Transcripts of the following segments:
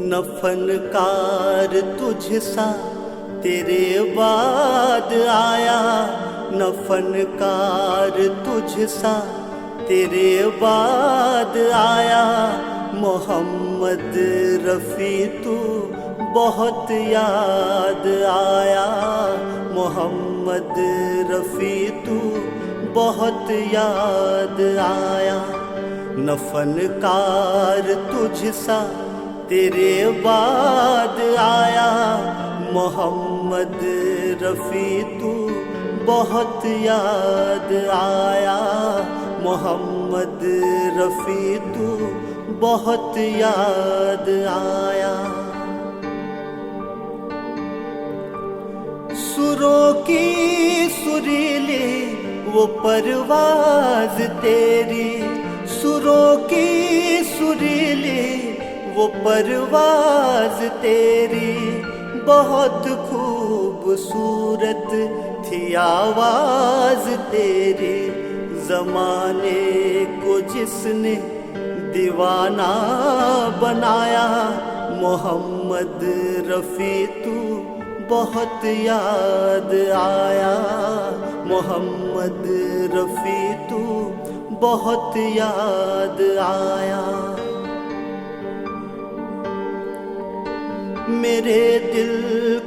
न फनकार तुझसा तेरे बाद आया, न फनकार तुझसा तेरे बाद आया। मोहम्मद रफ़ी तू बहुत याद आया, मोहम्मद रफ़ी तू बहुत याद आया। न फनकार तुझसा तेरे बाद आया, मोहम्मद रफ़ी तू बहुत याद आया, मोहम्मद रफ़ी तू बहुत याद आया। सुरों की सुरीली वो परवाज़ तेरी, सुरों की सुरीली वो परवाज़ तेरी, बहुत खूबसूरत थी आवाज़ तेरी। ज़माने को जिसने दीवाना बनाया, मोहम्मद रफ़ी तू बहुत याद आया, मोहम्मद रफ़ी तू बहुत याद आया। मेरे दिल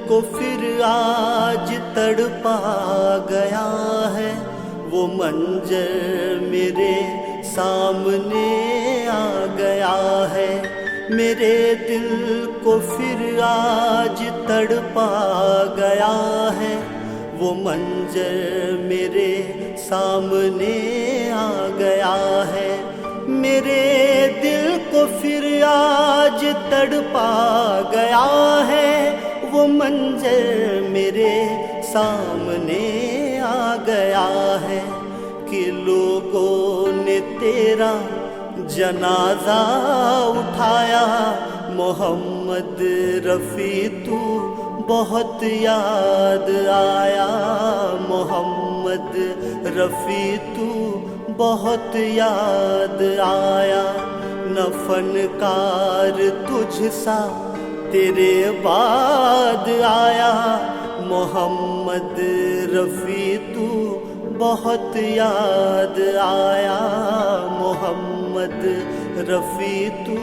को फिर आज तड़पा गया है, वो मंजर मेरे सामने आ गया है। मेरे दिल को फिर आज तड़पा गया है, वो मंजर मेरे सामने आ गया है। मेरे दिल को फिर आज तड़पा गया है, वो मंजर मेरे सामने आ गया है। कि लोगों ने तेरा जनाजा उठाया, मोहम्मद रफ़ी तू बहुत याद आया, मोहम्मद रफ़ी तू बहुत याद आया। न फनकार तुझसा तेरे बाद आया, मोहम्मद रफ़ी तू बहुत याद आया, मोहम्मद रफ़ी तू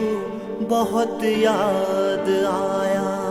बहुत याद आया।